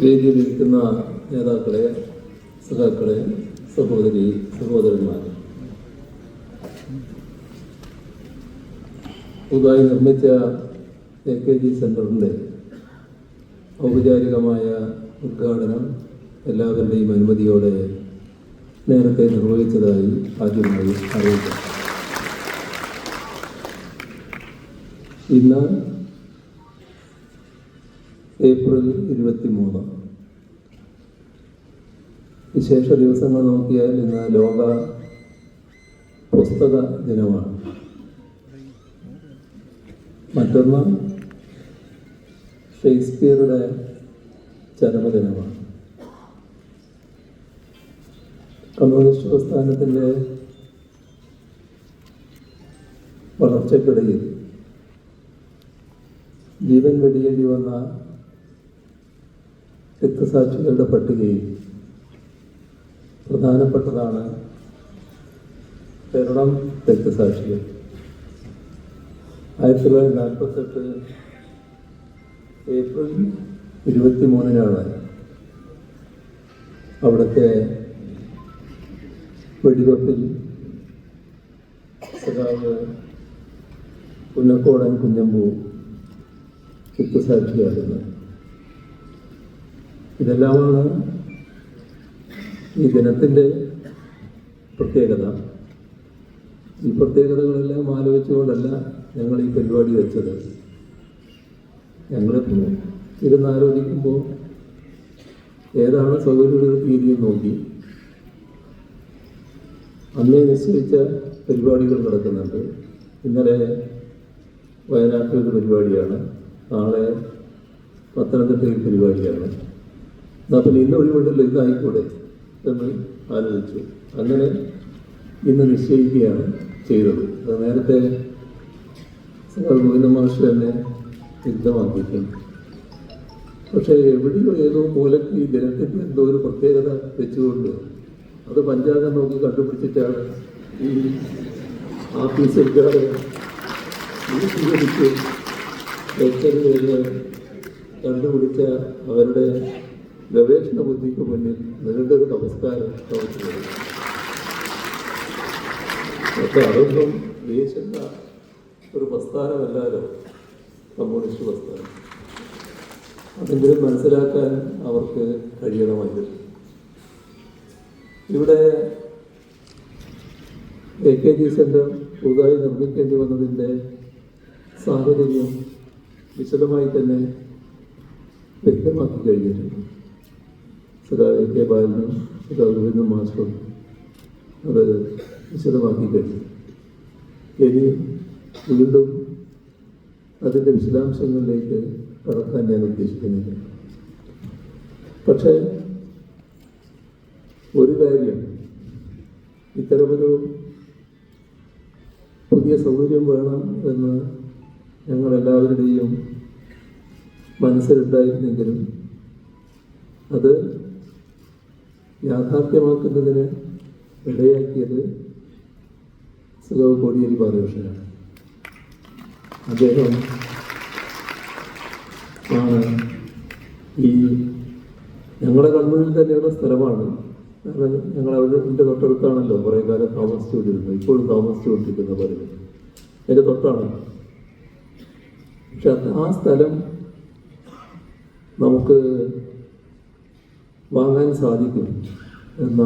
വേദിയിലിരിക്കുന്ന നേതാക്കളെ, സഖാക്കളെ, സഹോദരന്മാർ, പുതുതായി നിർമ്മിച്ച AKG സെൻ്ററിൻ്റെ ഔപചാരികമായ ഉദ്ഘാടനം എല്ലാവരുടെയും അനുമതിയോടെ നേരത്തെ നിർവഹിച്ചതായി ആദ്യമായി അറിയിക്കാം. ഇന്ന് ഏപ്രിൽ 23. വിശേഷ ദിവസങ്ങൾ നോക്കിയാൽ ഇന്ന് ലോക പുസ്തക ദിനമാണ്. മറ്റൊന്ന് ഷേക്സ്പിയറുടെ ചരമദിനമാണ്. കമ്മ്യൂണിസ്റ്റ് പ്രസ്ഥാനത്തിൻ്റെ വളർച്ചയ്ക്കിടയിൽ ജീവൻ വെടിയേണ്ടി വന്ന രക്തസാക്ഷികളുടെ പട്ടികയിൽ പ്രധാനപ്പെട്ടതാണ് കേരളം രക്തസാക്ഷികൾ. 1948 ഏപ്രിൽ 23 അവിടുത്തെ വെടിവെപ്പിൽ സഖാവ് പുന്നക്കോടൻ കുഞ്ഞമ്പു രക്തസാക്ഷിയാകുന്നത്. ഇതെല്ലാമാണ് ഈ ദിനത്തിൻ്റെ പ്രത്യേകത. ഈ പ്രത്യേകതകളെല്ലാം ആലോചിച്ചുകൊണ്ടല്ല ഞങ്ങൾ ഈ പരിപാടി വെച്ചത്. ഞങ്ങളിപ്പോൾ ഇരുന്ന് ആലോചിക്കുമ്പോൾ ഏതാണ് സൗകര്യരീതിയും നോക്കി അന്നേ നിശ്ചയിച്ച പരിപാടികൾ നടക്കുന്നുണ്ട്. ഇന്നലെ വയനാട്ടിലൊരു പരിപാടിയാണ്, നാളെ പത്തനംതിട്ടയിൽ പരിപാടിയാണ്. എന്നാൽ പിന്നെ ഇന്ന് ഒഴിവുണ്ടല്ലോ, ഇന്നായിക്കൂടെ എന്ന് ആലോചിച്ചു. അങ്ങനെ ഇന്ന് നിശ്ചയിക്കുകയാണ് ചെയ്തത്. അത് നേരത്തെ ഗോവിന്ദ മാഷ് തന്നെ വ്യക്തമാക്കിയിട്ടുണ്ട്. പക്ഷേ എവിടെയോ ഏതോ മൂലക്ക് ഈ ദിനത്തിൻ്റെ എന്തോ ഒരു പ്രത്യേകത വെച്ചുകൊണ്ട് അത് പഞ്ചാംഗം നോക്കി കണ്ടുപിടിച്ചിട്ടാണ് ഈ ആഫീസർക്കാരെ സ്വീകരിച്ച് വെച്ചത് എന്ന് കണ്ടുപിടിച്ച അവരുടെ ഗവേഷണ ബുദ്ധിക്ക് മുന്നിൽ നീണ്ടൊരു നമസ്കാരം പ്രവർത്തിക്കുന്നത്. പക്ഷെ അതൊന്നും ദേശീയ ഒരു പ്രസ്ഥാനമല്ലാലോ കമ്മ്യൂണിസ്റ്റ് പ്രസ്ഥാനം. അതെങ്കിലും മനസ്സിലാക്കാൻ അവർക്ക് കഴിയണമായിരുന്നു. ഇവിടെ AKG സെൻ്റർ പുതുതായി നിർമ്മിക്കേണ്ടി വന്നതിൻ്റെ സാഹചര്യം വിശദമായി തന്നെ വ്യക്തമാക്കി കഴിഞ്ഞിട്ടുണ്ട്. സഖാവ് AK ബാലനും സഖാവ് ഗോവിന്ദ മാസ്റ്ററും അത് വിശദമാക്കി കഴിഞ്ഞു. ഇനി വീണ്ടും അതിൻ്റെ വിശദാംശങ്ങളിലേക്ക് കടക്കാൻ ഞാൻ ഉദ്ദേശിക്കുന്നില്ല. പക്ഷേ ഒരു കാര്യം, ഇത്തരമൊരു പുതിയ സൗകര്യം വേണം എന്ന് ഞങ്ങളെല്ലാവരുടെയും മനസ്സിലുണ്ടായിരുന്നെങ്കിലും അത് യാഥാർത്ഥ്യമാക്കുന്നതിന് ഇടയാക്കിയത് സഖാവ് കോടിയേരി ബാലകൃഷ്ണനാണ്. അദ്ദേഹം ആണ് ഈ ഞങ്ങളുടെ കണ്ണൂരിൽ തന്നെയുള്ള സ്ഥലമാണ്. കാരണം ഞങ്ങളവിടെ എൻ്റെ തൊട്ടടുത്താണല്ലോ കുറേ കാലം താമസിച്ചുകൊണ്ടിരുന്നത്, ഇപ്പോഴും താമസിച്ചുകൊണ്ടിരിക്കുന്ന പറയുന്നത് എൻ്റെ തൊട്ടാണ്. പക്ഷെ ആ സ്ഥലം നമുക്ക് വാങ്ങാൻ സാധിക്കും എന്ന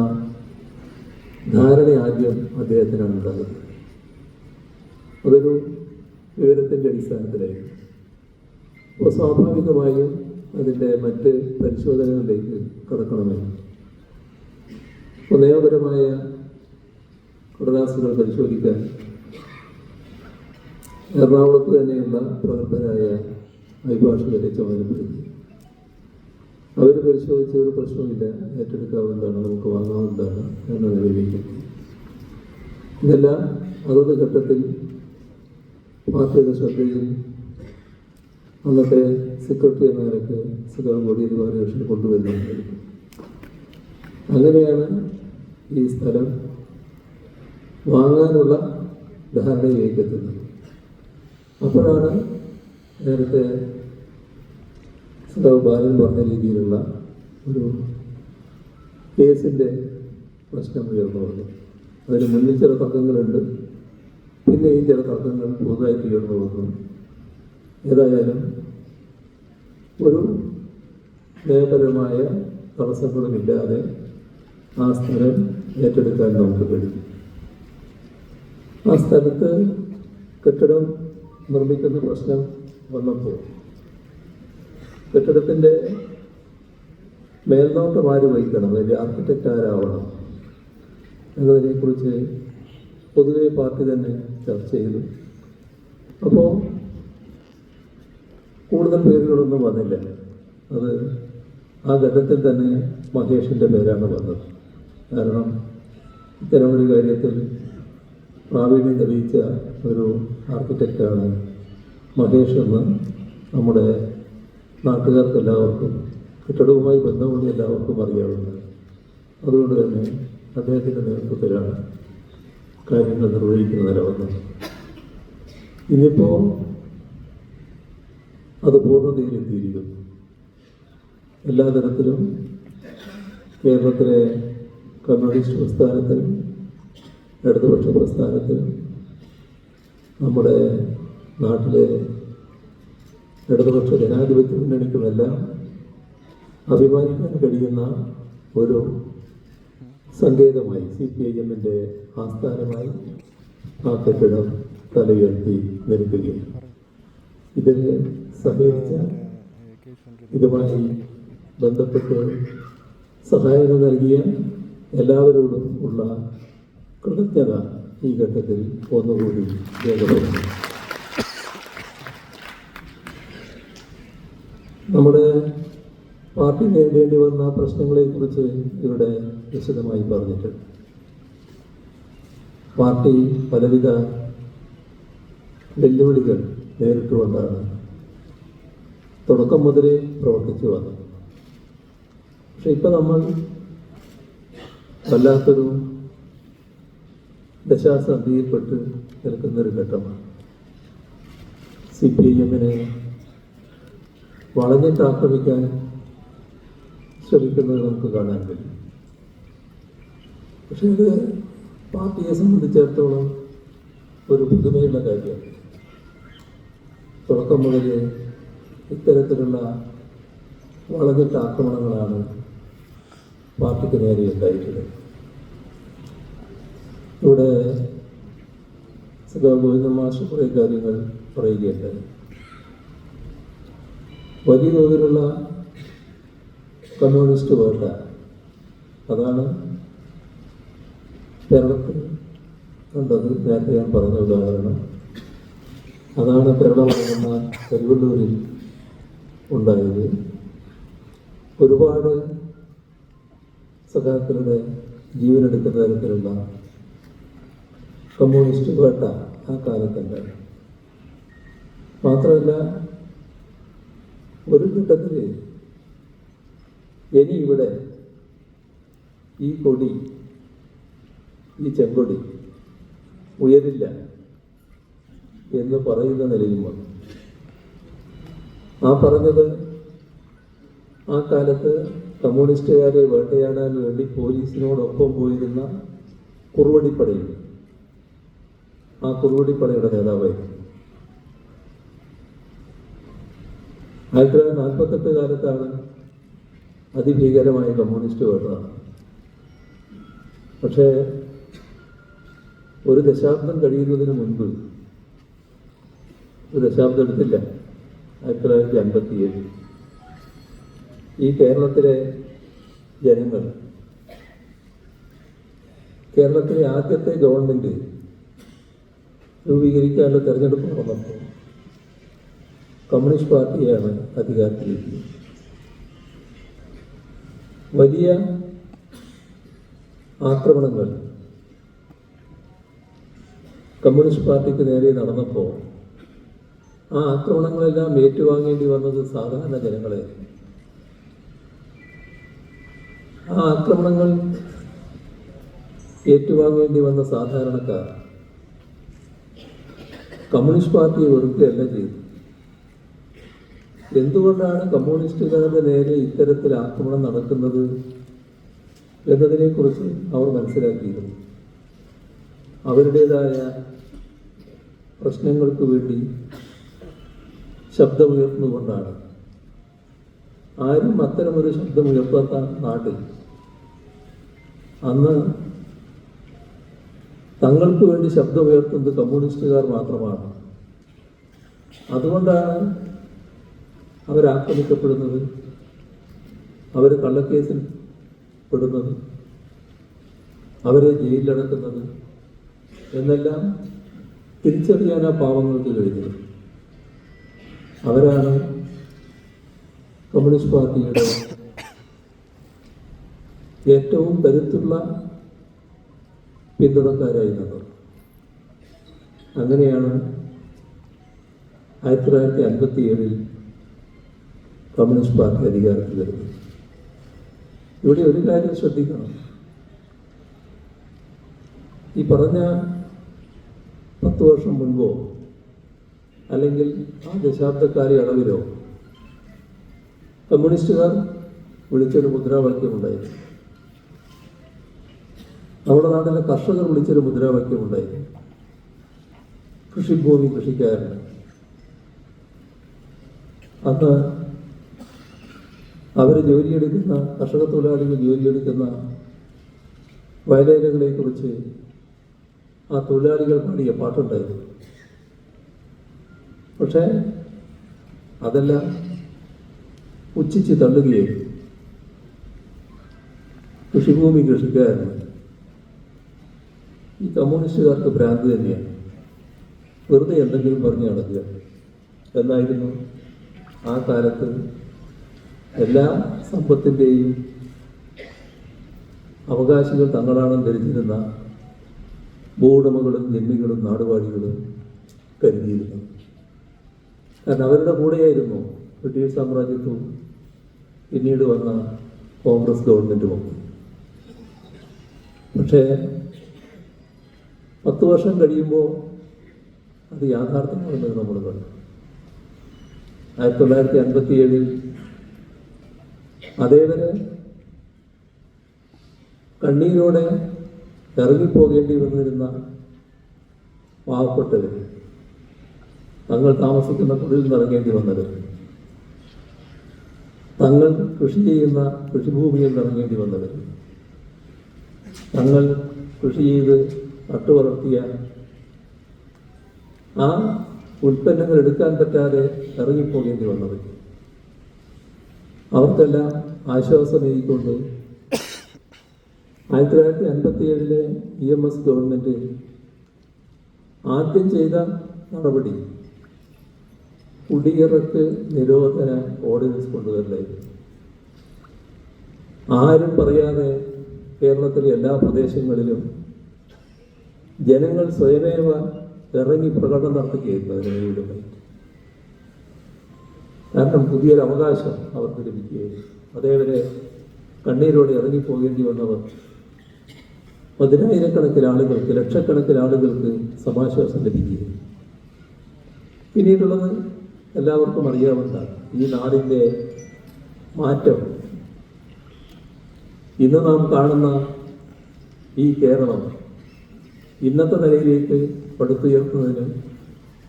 ധാരണ ആദ്യം അദ്ദേഹത്തിനാണ് ഉണ്ടായത്. അതൊരു വിവരത്തിൻ്റെ അടിസ്ഥാനത്തിലായിരുന്നു. അപ്പോൾ സ്വാഭാവികമായും അതിൻ്റെ മറ്റ് പരിശോധനകളിലേക്ക് കടക്കണമല്ലോ. അപ്പോൾ നിയമപരമായ കടലാസുകൾ പരിശോധിക്കാൻ എറണാകുളത്ത് തന്നെയുള്ള പ്രഗത്ഭരായ അഭിഭാഷകരെ ചുമതലപ്പെടുത്തി. അവർ പരിശോധിച്ച ഒരു പ്രശ്നമില്ല, ഏറ്റെടുക്കാവുന്നതാണ്, നമുക്ക് വാങ്ങാവുന്നതാണ് എന്ന് നിരൂപിക്കും. ഇതെല്ലാം അതത് ഘട്ടത്തിൽ പാർട്ടിയുടെ ശ്രദ്ധയിൽ അന്നത്തെ സെക്രട്ടറി എന്ന നിലയ്ക്ക് സഖാവ് കോടിയേരി ബാലകൃഷ്ണൻ കൊണ്ടുവരുന്നുണ്ടായിരുന്നു. അങ്ങനെയാണ് ഈ സ്ഥലം വാങ്ങാനുള്ള ധാരണയിലേക്ക് എത്തുന്നത്. അപ്പോഴാണ് നേരത്തെ സഖാവ് ബാലൻ പറഞ്ഞ രീതിയിലുള്ള ഒരു കേസിൻ്റെ പ്രശ്നം ഉയർന്നു വന്നു. അതിന് മുന്നിൽ ചില തർക്കങ്ങളുണ്ട്, പിന്നെയും ചില തർക്കങ്ങൾ പുതുതായിട്ട് ഉയർന്നു വന്നു. ഏതായാലും ഒരു നയപരമായ തടസ്സങ്ങളുമില്ലാതെ ആ സ്ഥലം ഏറ്റെടുക്കാൻ നമുക്ക് കഴിയും. ആ സ്ഥലത്ത് കെട്ടിടം നിർമ്മിക്കുന്ന പ്രശ്നം വന്നപ്പോൾ കെട്ടിടത്തിൻ്റെ മേൽനോട്ടം ആര് വഹിക്കണം, അതിൻ്റെ ആർക്കിടെക്റ്റ് ആരാവണം എന്നതിനെക്കുറിച്ച് പൊതുവെ പാർട്ടി തന്നെ ചർച്ച ചെയ്തു. അപ്പോൾ കൂടുതൽ പേരുകളൊന്നും വന്നില്ല. അത് ആ ഘട്ടത്തിൽ തന്നെ മഹേഷിൻ്റെ പേരാണ് വന്നത്. കാരണം ഇത്തരമൊരു കാര്യത്തിൽ പ്രാവീണ്യം തെളിയിച്ച ഒരു ആർക്കിടെക്റ്റാണ് മഹേഷ് എന്ന് നമ്മുടെ നാട്ടുകാർക്ക് എല്ലാവർക്കും, കെട്ടിടവുമായി ബന്ധമുള്ള എല്ലാവർക്കും അറിയാവുന്നത്. അതുകൊണ്ട് തന്നെ അദ്ദേഹത്തിൻ്റെ നേതൃത്വത്തിലാണ് കാര്യങ്ങൾ നിർവഹിക്കുന്ന നില വന്നത്. ഇന്നിപ്പോൾ അത് പൂർണ്ണതയിലെത്തിയിരിക്കുന്നു. എല്ലാ തരത്തിലും കേരളത്തിലെ കമ്മ്യൂണിസ്റ്റ് പ്രസ്ഥാനത്തിനും ഇടതുപക്ഷ പ്രസ്ഥാനത്തിനും നമ്മുടെ നാട്ടിലെ ഇടതുപക്ഷ ജനാധിപത്യ മുന്നണിക്കുമെല്ലാം അഭിമാനിക്കാൻ കഴിയുന്ന ഒരു സങ്കേതമായി CPIM-ൻ്റെ ആസ്ഥാനമായി ആ കെട്ടിടം തലയുയർത്തി നിൽക്കുകയാണ്. ഇതിന് സഹകരിച്ച, ഇതുമായി ബന്ധപ്പെട്ട് സഹായങ്ങൾ നൽകിയ എല്ലാവരോടും ഉള്ള കൃതജ്ഞത ഈ ഘട്ടത്തിൽ ഒന്നുകൂടി രേഖപ്പെടുത്തുന്നു. നമ്മുടെ പാർട്ടി നേരിടേണ്ടി വന്ന പ്രശ്നങ്ങളെക്കുറിച്ച് ഇവിടെ വിശദമായി പറഞ്ഞിട്ടുണ്ട്. പാർട്ടി പലവിധ വെല്ലുവിളികൾ നേരിട്ടുകൊണ്ടാണ് തുടക്കം മുതലേ പ്രവർത്തിച്ചു വന്നത്. പക്ഷെ ഇപ്പം നമ്മൾ വല്ലാത്തൊരു ദശാസന്ധിയിൽപ്പെട്ട് നിൽക്കുന്നൊരു ഘട്ടമാണ്. CPIM-നെ വളഞ്ഞിട്ട് ആക്രമിക്കാൻ ശ്രമിക്കുന്നത് നമുക്ക് കാണാൻ കഴിയും. പക്ഷെ ഇത് പാർട്ടിയെ സംബന്ധിച്ചിടത്തോളം ഒരു പുതുമയുള്ള കാര്യമാണ്. തുടക്കം മുതൽ ഇത്തരത്തിലുള്ള വളഞ്ഞിട്ട ആക്രമണങ്ങളാണ് പാർട്ടിക്ക് നേരെ ഉണ്ടായിട്ടുള്ളത്. ഇവിടെ ഗോവിന്ദൻ മാസ്റ്റർ കുറേ കാര്യങ്ങൾ പറയുകയുണ്ടായി. വലിയ തോതിലുള്ള കമ്മ്യൂണിസ്റ്റ് വേണ്ട, അതാണ് കേരളത്തിൽ കണ്ടത്. നേരത്തെ ഞാൻ പറഞ്ഞ ഉദാഹരണം അതാണ് കേരളമാകുന്ന കരിവള്ളൂരിൽ ഉണ്ടായത്. ഒരുപാട് സഖാക്കളുടെ ജീവനെടുക്കുന്ന തരത്തിലുള്ള കമ്മ്യൂണിസ്റ്റ് വേട്ട ആ കാലത്തുണ്ടായി. മാത്രമല്ല, ഒരു ഘട്ടത്തിൽ ഇനി ഇവിടെ ഈ കൊടി, ഈ ചെങ്കൊടി ഉയരില്ല എന്ന് പറയുന്ന നിലയിൽ വന്നു. ആ പറഞ്ഞത് ആ കാലത്ത് കമ്മ്യൂണിസ്റ്റുകാരെ വേട്ടയാടാൻ വേണ്ടി പോലീസിനോടൊപ്പം പോയിരുന്ന കുറുവടിപ്പടയിൽ ആ കുറുവടിപ്പടയുടെ നേതാവായിരുന്നു. 1948 കാലത്താണ് അതിഭീകരമായ കമ്മ്യൂണിസ്റ്റ് വേട്ട. പക്ഷേ ഒരു ദശാബ്ദം കഴിയുന്നതിന് മുൻപ്, ഒരു ദശാബ്ദം എടുത്തില്ല, 1957 ഈ കേരളത്തിലെ ജനങ്ങൾ, കേരളത്തിലെ ആദ്യത്തെ ഗവൺമെൻറ് രൂപീകരിക്കാനുള്ള തെരഞ്ഞെടുപ്പ് നടന്നപ്പോൾ കമ്മ്യൂണിസ്റ്റ് പാർട്ടിയാണ് അധികാരത്തിലെത്തിയത്. വലിയ ആക്രമണങ്ങൾ കമ്മ്യൂണിസ്റ്റ് പാർട്ടിക്ക് നേരെ നടന്നപ്പോൾ ആ ആക്രമണങ്ങളെല്ലാം ഏറ്റുവാങ്ങേണ്ടി വന്നത് സാധാരണ ജനങ്ങളെ. ആ ആക്രമണങ്ങൾ ഏറ്റുവാങ്ങേണ്ടി വന്ന സാധാരണക്കാർ കമ്മ്യൂണിസ്റ്റ് പാർട്ടിയെ വെറുക്കുകയല്ല ചെയ്തു. എന്തുകൊണ്ടാണ് കമ്മ്യൂണിസ്റ്റുകാരുടെ നേരെ ഇത്തരത്തിൽ ആക്രമണം നടക്കുന്നത് എന്നതിനെക്കുറിച്ച് അവർ മനസ്സിലാക്കിയിരുന്നു. അവരുടേതായ പ്രശ്നങ്ങൾക്ക് വേണ്ടി ശബ്ദമുയർത്തുകൊണ്ടാണ്. ആരും അത്തരമൊരു ശബ്ദമുയർത്താത്ത നാട്ടിൽ അന്ന് തങ്ങൾക്ക് വേണ്ടി ശബ്ദമുയർത്തുന്നത് കമ്മ്യൂണിസ്റ്റുകാർ മാത്രമാണ്. അതുകൊണ്ടാണ് അവരാക്രമിക്കപ്പെടുന്നത്, അവർ കള്ളക്കേസിൽ പെടുന്നത്, അവരെ ജയിലിലടക്കുന്നത് എന്നെല്ലാം തിരിച്ചറിയാൻ ആ പാവങ്ങൾക്ക് കഴിഞ്ഞത്. അവരാണ് കമ്മ്യൂണിസ്റ്റ് പാർട്ടിയുടെ ഏറ്റവും കരുത്തുള്ള പിന്തുണക്കാരായിരുന്നത്. അങ്ങനെയാണ് 1957 കമ്മ്യൂണിസ്റ്റ് പാർട്ടി അധികാരത്തിൽ വരുന്നത്. ഇവിടെ ഒരു കാര്യം ശ്രദ്ധിക്കണം. ഈ പറഞ്ഞ 10 വർഷം മുൻപോ അല്ലെങ്കിൽ ആ ദശാബ്ദക്കാല അളവിലോ കമ്മ്യൂണിസ്റ്റുകാർ വിളിച്ചൊരു മുദ്രാവാക്യമുണ്ടായിരുന്നു. നമ്മുടെ നാട്ടിലെ കർഷകർ വിളിച്ചൊരു മുദ്രാവാക്യമുണ്ടായിരുന്നു, കൃഷിഭൂമി കൃഷിക്കാരന്. അന്ന് അവർ ജോലിയെടുക്കുന്ന കർഷക തൊഴിലാളികൾ ജോലിയെടുക്കുന്ന വയലേലകളെ കുറിച്ച് ആ തൊഴിലാളികൾ പാടിയ പാട്ടുണ്ടായിരുന്നു. പക്ഷേ അതെല്ലാം പുച്ഛിച്ച് തള്ളുകയും കൃഷിഭൂമി കൃഷിക്കാരന് ഈ കമ്മ്യൂണിസ്റ്റുകാർക്ക് ഭ്രാന്ത് തന്നെയാണ്, വെറുതെ എന്തെങ്കിലും പറഞ്ഞു നടക്കുക എന്നായിരുന്നു ആ കാലത്ത് എല്ലാ സമ്പത്തിൻ്റെയും അവകാശികൾ തങ്ങളാണെന്ന് ധരിച്ചിരുന്ന ഭൂവുടമകളും ജന്മികളും നാടുവാഴികളും കരുതിയിരുന്നു. കാരണം അവരുടെ കൂടെയായിരുന്നു ബ്രിട്ടീഷ് സാമ്രാജ്യത്വവും പിന്നീട് വന്ന കോൺഗ്രസ് ഗവൺമെൻറ്റുമൊക്കെ. പക്ഷേ 10 വർഷം കഴിയുമ്പോൾ അത് യാഥാർത്ഥ്യമാകുന്നത് നമ്മൾ കണ്ടു. 1957 അതേവരെ കണ്ണീരോടെ ഇറങ്ങിപ്പോകേണ്ടി വന്നിരുന്ന പാവപ്പെട്ടവർ, തങ്ങൾ താമസിക്കുന്ന കുടിൽ നിറങ്ങേണ്ടി വന്നത്, തങ്ങൾ കൃഷി ചെയ്യുന്ന കൃഷിഭൂമിയിൽ ഇറങ്ങേണ്ടി വന്നത്, തങ്ങൾ കൃഷി ചെയ്ത് നട്ടുവളർത്തിയ ആ ഉൽപ്പന്നങ്ങൾ എടുക്കാൻ പറ്റാതെ ഇറങ്ങിപ്പോകേണ്ടി വന്നത്, അവർക്കെല്ലാം ആശ്വാസമേകിക്കൊണ്ട് 1957 EMS ഗവൺമെൻറ് ആദ്യം ചെയ്ത നടപടി കുടിയിറക്ക് നിരോധന ഓർഡിനൻസ് കൊണ്ടുവരലായിരുന്നു. ആരും പറയാതെ കേരളത്തിലെ എല്ലാ പ്രദേശങ്ങളിലും ജനങ്ങൾ സ്വയമേവ ഇറങ്ങി പ്രകടനം നടത്തുകയായിരുന്നു അതിന് വേണ്ടിയിട്ട്. കാരണം പുതിയൊരു അവകാശം അവർക്ക് ലഭിക്കുകയായിരുന്നു. അതേവരെ കണ്ണീരോടെ ഇറങ്ങിപ്പോകേണ്ടി വന്നവർ പതിനായിരക്കണക്കിന് ആളുകൾക്ക്, ലക്ഷക്കണക്കിന് ആളുകൾക്ക് സമാശ്വാസം ലഭിക്കുകയും. പിന്നീടുള്ളത് എല്ലാവർക്കും അറിയാവുന്നതാണ്. ഈ നാടിൻ്റെ മാറ്റം, ഇന്ന് നാം കാണുന്ന ഈ കേരളം ഇന്നത്തെ നിലയിലേക്ക് പടുത്തുയർത്തുന്നതിന്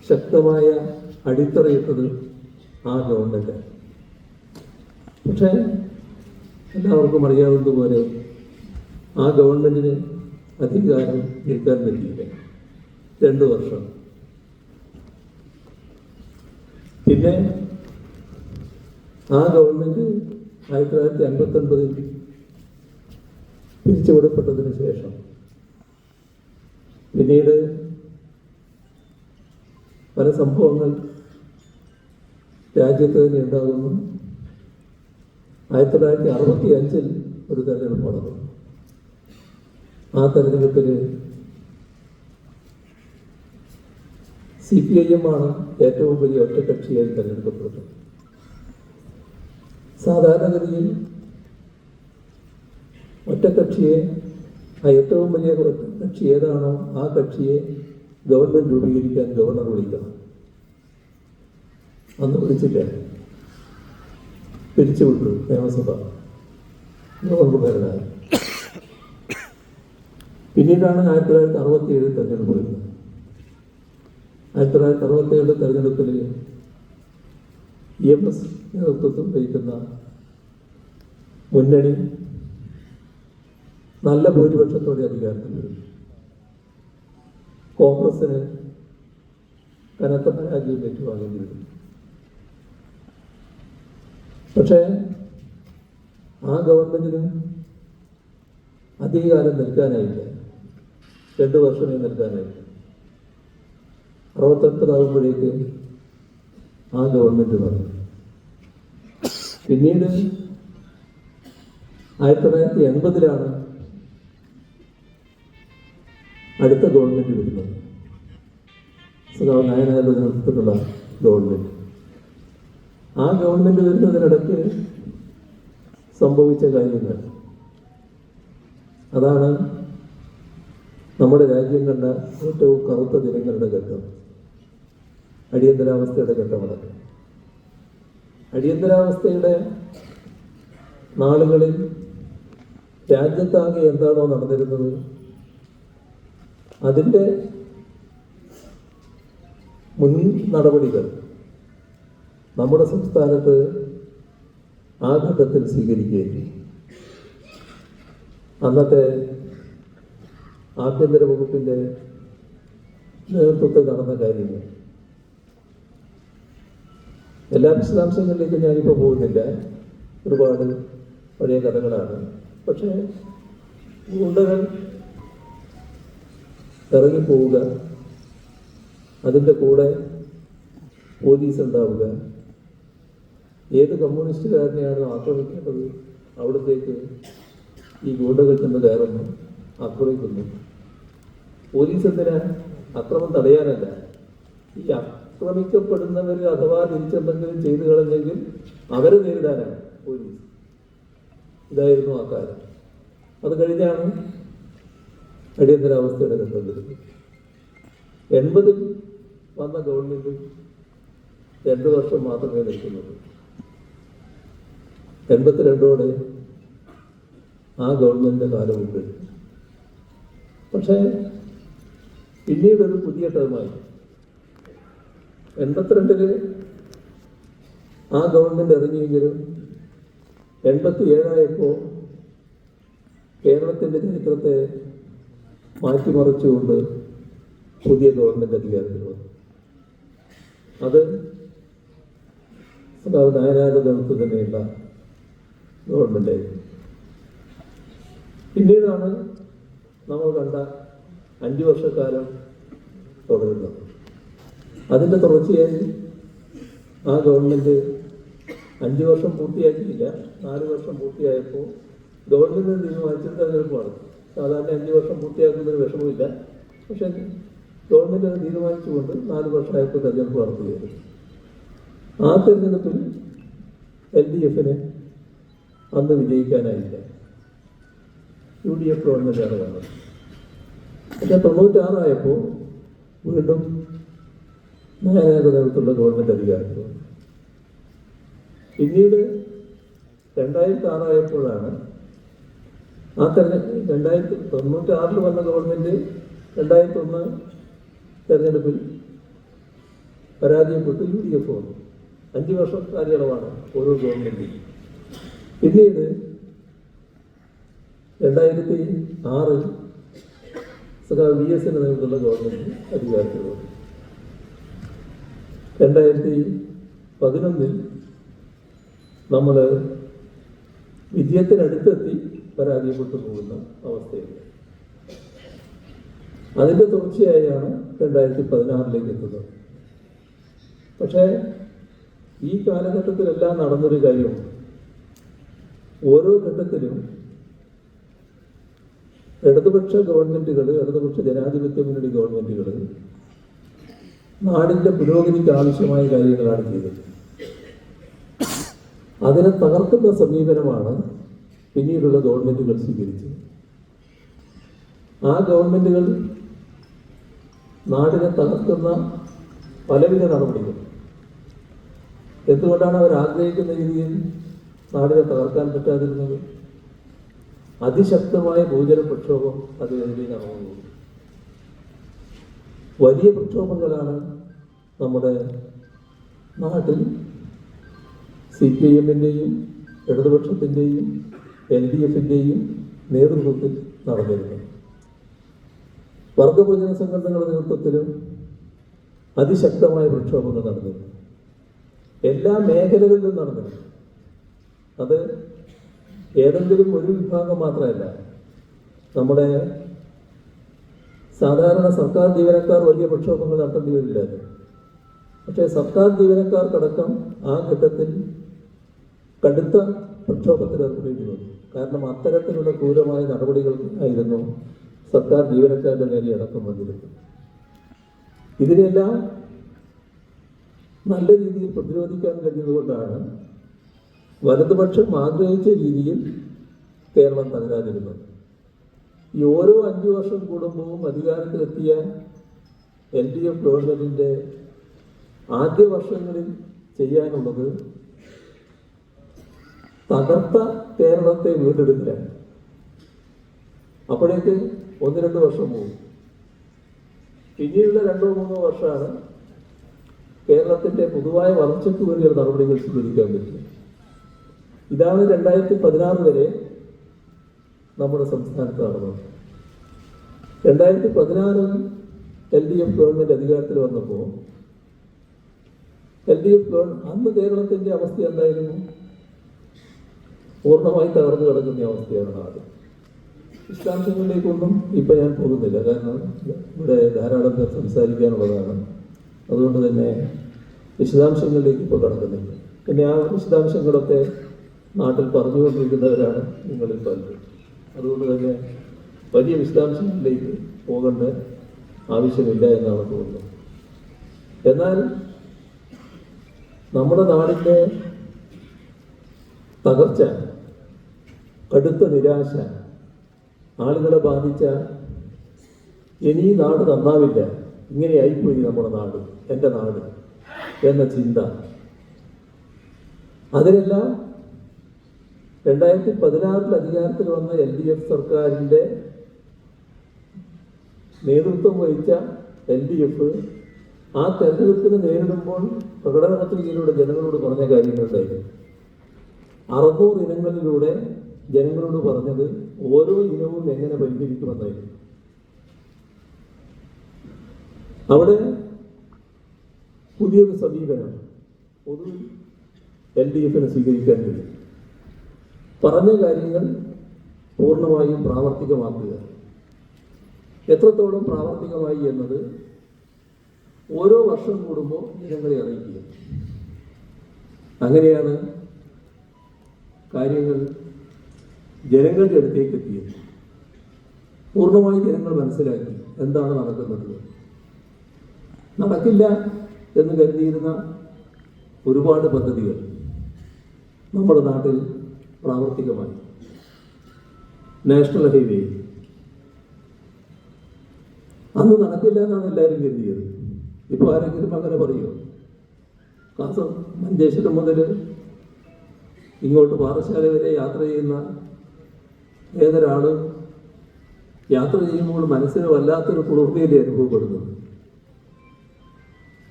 ശക്തമായ അടിത്തറയിട്ടത് ആ ഗവൺമെൻറ്. പക്ഷേ എല്ലാവർക്കും അറിയാവുന്നതുപോലെ ആ ഗവൺമെൻറ്റിന് അധികാരം നിൽക്കാൻ പറ്റിയില്ല 2 വർഷം. പിന്നെ ആ ഗവൺമെൻറ് 1959 പിരിച്ചുവിടപ്പെട്ടതിന് ശേഷം പിന്നീട് പല സംഭവങ്ങൾ രാജ്യത്ത് തന്നെ ഉണ്ടാകുന്നു. 1965 ഒരു തെരഞ്ഞെടുപ്പ് നടന്നു. ആ തെരഞ്ഞെടുപ്പിൽ CPIM ആണ് ഏറ്റവും വലിയ ഒറ്റക്കക്ഷിയായി തെരഞ്ഞെടുക്കപ്പെട്ടത്. സാധാരണഗതിയിൽ ഒറ്റക്കക്ഷിയെ, ആ ഏറ്റവും വലിയ കക്ഷി ഏതാണോ ആ കക്ഷിയെ ഗവൺമെൻറ് രൂപീകരിക്കാൻ ഗവർണർ വിളിക്കണം. അന്ന് വിളിച്ചില്ല. പിരിച്ചുവിട്ടു നിയമസഭ ഗവർണർമാരായി. പിന്നീടാണ് 1967 തെരഞ്ഞെടുപ്പ് വരുന്നത്. 1967 തെരഞ്ഞെടുപ്പിൽ EMS നേതൃത്വം വഹിക്കുന്ന മുന്നണി നല്ല ഭൂരിപക്ഷത്തോടെ അധികാരത്തിൽ വരും. കോൺഗ്രസിന് കനത്ത പരാജയം ഏറ്റുവാങ്ങേണ്ടി വരും. പക്ഷേ ആ ഗവൺമെന്റിന് അധികകാലം നിൽക്കാനായില്ല. 2 വർഷമേ നിൽക്കാനായില്ല. 69 ആ ഗവൺമെന്റ് വന്നു. പിന്നീട് 1980 അടുത്ത ഗവൺമെന്റ് വരുന്നത്. നായനാരുടെ നേതൃത്വത്തിലുള്ള ഗവൺമെന്റ്. ആ ഗവൺമെന്റ് വരുന്നതിനിടയ്ക്ക് സംഭവിച്ച കാര്യങ്ങൾ അതാണ് നമ്മുടെ രാജ്യം കണ്ട ഏറ്റവും കറുത്ത ദിനങ്ങളുടെ ഘട്ടം. അടിയന്തരാവസ്ഥയുടെ ഘട്ടമടക്കം. അടിയന്തരാവസ്ഥയുടെ നാളുകളിൽ രാജ്യത്താകെ എന്താണോ നടന്നിരുന്നത് അതിൻ്റെ മുൻ നടപടികൾ നമ്മുടെ സംസ്ഥാനത്ത് ആ ഘട്ടത്തിൽ സ്വീകരിക്കുകയും അന്നത്തെ ആഭ്യന്തര വകുപ്പിൻ്റെ നേതൃത്വത്തിൽ നടന്ന കാര്യങ്ങൾ എല്ലാ വിശദാംശങ്ങളിലേക്കും ഞാനിപ്പോൾ പോകുന്നില്ല. ഒരുപാട് പഴയ കഥകളാണ്. പക്ഷേ ഗുണ്ടകൾ ഇറങ്ങിപ്പോവുക, അതിൻ്റെ കൂടെ പോലീസ് ഉണ്ടാവുക, ഏത് കമ്മ്യൂണിസ്റ്റുകാരനെയാണ് ആക്രമിക്കേണ്ടത് അവിടത്തേക്ക് ഈ ഗുണ്ടകൾ ചെന്ന് കയറുന്നു, ആക്രമിക്കുന്നു. പോലീസ് എന്തിനാ? അക്രമം തടയാനല്ല. ഈ ആക്രമിക്കപ്പെടുന്നവർ അഥവാ തിരിച്ചെന്തെങ്കിലും ചെയ്തു കളഞ്ഞെങ്കിൽ അവരെ നേരിടാനാണ് പോലീസ്. ഇതായിരുന്നു ആ കാലം. അത് കഴിഞ്ഞാണ് അടിയന്തരാവസ്ഥയുടെ ഘട്ടം വരുന്നത്. 80 വന്ന ഗവൺമെന്റ് 2 വർഷം മാത്രമേ നിൽക്കുന്നുള്ളൂ. 82 ആ ഗവൺമെന്റിന്റെ കാലമുണ്ട്. പക്ഷേ പിന്നീടൊരു പുതിയ ടേമായി 82 ആ ഗവൺമെന്റ് ഇറങ്ങിയെങ്കിലും 87 കേരളത്തിൻ്റെ ചരിത്രത്തെ മാറ്റിമറിച്ചുകൊണ്ട് പുതിയ ഗവൺമെന്റ് അധികാരത്തിൽ വന്നു. അത് നായനാരുടെ നേതൃത്വം തന്നെയുള്ള ഗവൺമെന്റായിരുന്നു. പിന്നീടാണ് നമ്മൾ കണ്ട 5 വർഷക്കാലം തുടരുന്നത്. അതിൻ്റെ തുടർച്ചയായി ആ ഗവൺമെന്റ് 5 വർഷം പൂർത്തിയാക്കിയില്ല. 4 വർഷം പൂർത്തിയായപ്പോൾ ഗവൺമെന്റ് തീരുമാനിച്ചത് തെരഞ്ഞെടുപ്പ് നടത്തി. സാധാരണ 5 വർഷം പൂർത്തിയാക്കുന്നതിന് വിഷമമില്ല. പക്ഷേ ഗവൺമെന്റ് അത് തീരുമാനിച്ചുകൊണ്ട് 4 വർഷമായപ്പോൾ തെരഞ്ഞെടുപ്പ് നടത്തുകയായിരുന്നു. ആ തെരഞ്ഞെടുപ്പിൽ LDFന് അന്ന് വിജയിക്കാനായില്ല. UDF ഗവൺമെന്റാണ് വന്നത്. പക്ഷേ 96 വീണ്ടും നായനാരുടെ നേതൃത്വത്തിലുള്ള ഗവൺമെന്റ് അധികാരത്തിൽ വന്നു. പിന്നീട് 2006 ആ 1996 വന്ന ഗവൺമെന്റ് 2001 തെരഞ്ഞെടുപ്പിൽ പരാജയപ്പെട്ടു. UDF വന്നു. 5 വർഷം കാലയളവാണ് ഓരോ ഗവൺമെന്റും. പിന്നീട് 2006 VSന് നേതൃത്വത്തിലുള്ള ഗവൺമെന്റ് അധികാരത്തിൽ വന്നു. 2011 നമ്മൾ വിജയത്തിനടുത്തെത്തി പരാജയപ്പെട്ടു പോകുന്ന അവസ്ഥയുണ്ട്. അതിൻ്റെ തുടർച്ചയായാണ് 2016 എത്തുന്നത്. പക്ഷേ ഈ കാലഘട്ടത്തിലെല്ലാം നടന്നൊരു കാര്യമുണ്ട്. ഓരോ ഘട്ടത്തിലും ഇടതുപക്ഷ ഗവൺമെന്റുകൾ, ഇടതുപക്ഷ ജനാധിപത്യ മുന്നണി ഗവൺമെന്റുകൾ നാടിൻ്റെ പുരോഗതിക്ക് ആവശ്യമായ കാര്യങ്ങളാണ് ചെയ്തത്. അതിനെ തകർക്കുന്ന സമീപനമാണ് പിന്നീടുള്ള ഗവൺമെന്റുകൾ സ്വീകരിച്ചത്. ആ ഗവൺമെന്റുകൾ നാടിനെ തകർക്കുന്ന പലവിധ നടപടികൾ എന്തുകൊണ്ടാണ് അവർ ആഗ്രഹിക്കുന്ന രീതിയിൽ നാടിനെ തകർക്കാൻ പറ്റാതിരുന്നത്? അതിശക്തമായ ഭൂജന പ്രക്ഷോഭം അതിനെതിരെ നടന്നു. വലിയ പ്രക്ഷോഭങ്ങളാണ് നമ്മുടെ നാട്ടിൽ CPIM-ൻ്റെയും ഇടതുപക്ഷത്തിൻ്റെയും LDF-ൻ്റെയും നേതൃത്വത്തിൽ നടന്നിരുന്നത്. വർഗപൂജന സംഘടനകളുടെ നേതൃത്വത്തിലും അതിശക്തമായ പ്രക്ഷോഭങ്ങൾ നടന്നിരുന്നു. എല്ലാ മേഖലകളിലും നടന്നിരുന്നു. അത് ഏതെങ്കിലും ഒരു വിഭാഗം മാത്രമല്ല. നമ്മുടെ സാധാരണ സർക്കാർ ജീവനക്കാർ വലിയ പ്രക്ഷോഭങ്ങൾ നടത്തേണ്ടി വരില്ലായിരുന്നു. പക്ഷേ സർക്കാർ ജീവനക്കാർക്കടക്കം ആ ഘട്ടത്തിൽ കടുത്ത പ്രക്ഷോഭത്തിൽ ഏർപ്പെടേണ്ടി വന്നു. കാരണം അത്തരത്തിലുള്ള ക്രൂരമായ നടപടികൾ ആയിരുന്നു സർക്കാർ ജീവനക്കാരുടെ നേരെ അടക്കം വന്നിരുന്നത്. ഇതിനെല്ലാം നല്ല രീതിയിൽ പ്രതിരോധിക്കാൻ കഴിഞ്ഞതുകൊണ്ടാണ് വലതുപക്ഷം ആഗ്രഹിച്ച രീതിയിൽ കേരളം തകരാതിരുന്നത്. ഈ ഓരോ 5 വർഷം കൂടുമ്പോഴും അധികാരത്തിലെത്തിയ LDF ഗവൺമെൻറ്റിൻ്റെ ആദ്യ വർഷങ്ങളിൽ ചെയ്യാനുള്ളത് തകർത്ത കേരളത്തെ വീണ്ടെടുക്കലാണ്. അപ്പോഴേക്ക് 1-2 വർഷം പോകും. പിന്നീടുള്ള 2-3 വർഷമാണ് കേരളത്തിൻ്റെ പൊതുവായ വളർച്ചയ്ക്ക് വേണ്ടിയുള്ള നടപടികൾ സ്വീകരിക്കാൻ പറ്റും. ഇതാണ് 2016 വരെ നമ്മുടെ സംസ്ഥാനത്ത് നടന്നത്. 2016 LDF ഗവൺമെൻറ് അധികാരത്തിൽ വന്നപ്പോൾ LDF ഗവൺമെൻറ് അന്ന് കേരളത്തിൻ്റെ അവസ്ഥ എന്തായിരുന്നു? പൂർണ്ണമായി തകർന്നു കിടക്കുന്ന അവസ്ഥയാണ് നാട്. വിശദാംശങ്ങളിലേക്കൊന്നും ഇപ്പം ഞാൻ പോകുന്നില്ല, കാരണം ഇവിടെ ധാരാളം പേർ സംസാരിക്കാനുള്ളതാണ്. അതുകൊണ്ട് തന്നെ വിശദാംശങ്ങളിലേക്ക് ഇപ്പോൾ കടക്കുന്നില്ല. പിന്നെ ആ വിശദാംശങ്ങളൊക്കെ നാട്ടിൽ പറഞ്ഞുകൊണ്ടിരിക്കുന്നവരാണ് നിങ്ങളിൽ പലരും. അതുകൊണ്ട് തന്നെ വലിയ വിശദാംശങ്ങളിലേക്ക് പോകേണ്ട ആവശ്യമില്ല എന്നാണ് തോന്നുന്നത്. എന്നാൽ നമ്മുടെ നാടിൻ്റെ തകർച്ച, കടുത്ത നിരാശ ആളുകളെ ബാധിച്ച, ഇനി നാട് നന്നാവില്ല, ഇങ്ങനെയായിപ്പോയി നമ്മുടെ നാട്, എൻ്റെ നാട് എന്ന ചിന്ത, അതിനെല്ലാം 2016 അധികാരത്തിൽ വന്ന LDF സർക്കാരിൻ്റെ നേതൃത്വം വഹിച്ച LDF ആ തെരഞ്ഞെടുപ്പിനെ നേരിടുമ്പോൾ പ്രകടന പത്രികയിലൂടെ ജനങ്ങളോട് പറഞ്ഞ കാര്യങ്ങളുണ്ടായിരുന്നു. 600 ഇനങ്ങളിലൂടെ ജനങ്ങളോട് പറഞ്ഞത് ഓരോ ഇനവും എങ്ങനെ പരിഹരിക്കുമെന്നായിരുന്നു. അവിടെ പുതിയൊരു സമീപനം പൊതുവിൽ LDF-ന് സ്വീകരിക്കാൻ കഴിയും. പറഞ്ഞ കാര്യങ്ങൾ പൂർണ്ണമായും പ്രാവർത്തികമാക്കുക. എത്രത്തോളം പ്രാവർത്തികമായി എന്നത് ഓരോ വർഷം കൂടുമ്പോൾ ജനങ്ങളെ അറിയിക്കുക. അങ്ങനെയാണ് കാര്യങ്ങൾ ജനങ്ങളുടെ അടുത്തേക്ക് എത്തിയത്. പൂർണ്ണമായി ജനങ്ങൾ മനസ്സിലാക്കി എന്താണ് നടക്കുന്നത്. നടക്കില്ല എന്ന് കരുതിയിരുന്ന ഒരുപാട് പദ്ധതികൾ നമ്മുടെ നാട്ടിൽ പ്രാവർത്തികമായി. നാഷണൽ ഹൈവേ അന്ന് നടക്കില്ല എന്നാണ് എല്ലാവരും കരുതിയത്. ഇപ്പോൾ ആരെങ്കിലും അങ്ങനെ പറയുമോ? മഞ്ചേശ്വരം മുതൽ ഇങ്ങോട്ട് പാറശാല വരെ യാത്ര ചെയ്യുന്ന ഏതൊരാൾ യാത്ര ചെയ്യുമ്പോൾ മനസ്സിന് വല്ലാത്തൊരു കുളിർമയിലെ അനുഭവപ്പെടുന്നത്.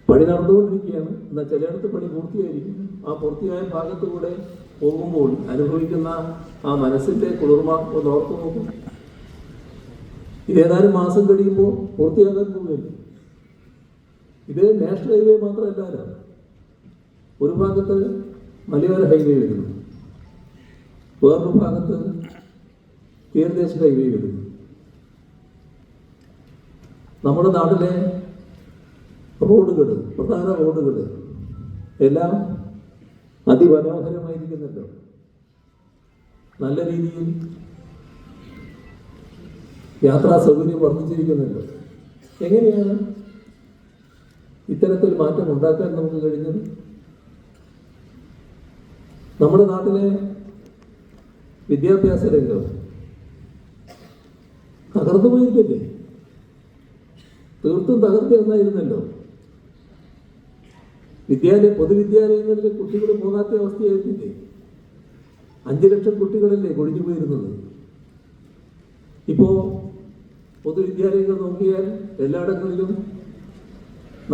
പണി നടന്നുകൊണ്ടിരിക്കുകയാണ്, എന്നാൽ ചിലയിടത്ത് പണി പൂർത്തിയായിരിക്കും. ആ പൂർത്തിയായ ഭാഗത്തുകൂടെ പോകുമ്പോൾ അനുഭവിക്കുന്ന ആ മനസ്സിൻ്റെ കുളിർമ ഒന്ന് ഓർത്തു നോക്കും. ഇതേതാനും മാസം കഴിയുമ്പോൾ പൂർത്തിയാകാൻ പോവുകയില്ല. ഇത് നാഷണൽ ഹൈവേ മാത്രമല്ല, ഒരു ഭാഗത്ത് മലയോര ഹൈവേ വരുന്നു, വേറൊരു ഭാഗത്ത് തീരദേശ ഹൈവേ വരുന്നു. നമ്മുടെ നാട്ടിലെ റോഡുകൾ, പ്രധാന റോഡുകൾ എല്ലാം അതിമനോഹരമായിരിക്കുന്നല്ലോ. നല്ല രീതിയിൽ യാത്രാ സൗകര്യം വർദ്ധിച്ചിരിക്കുന്നല്ലോ. എങ്ങനെയാണ് ഇത്തരത്തിൽ മാറ്റം ഉണ്ടാക്കാൻ നമുക്ക് കഴിഞ്ഞത്? നമ്മുടെ നാട്ടിലെ വിദ്യാഭ്യാസ രംഗം തകർന്നു പോയിരിക്കില്ലേ? തീർത്തും തകർത്തി എന്നായിരുന്നല്ലോ. പൊതുവിദ്യാലയങ്ങളിലെ കുട്ടികൾ പോകാത്ത അവസ്ഥയായിരുന്നില്ലേ? 5 ലക്ഷം കുട്ടികളല്ലേ കൊഴിഞ്ഞു പോയിരുന്നത്. ഇപ്പോ പൊതുവിദ്യാലയങ്ങൾ നോക്കിയാൽ എല്ലായിടങ്ങളിലും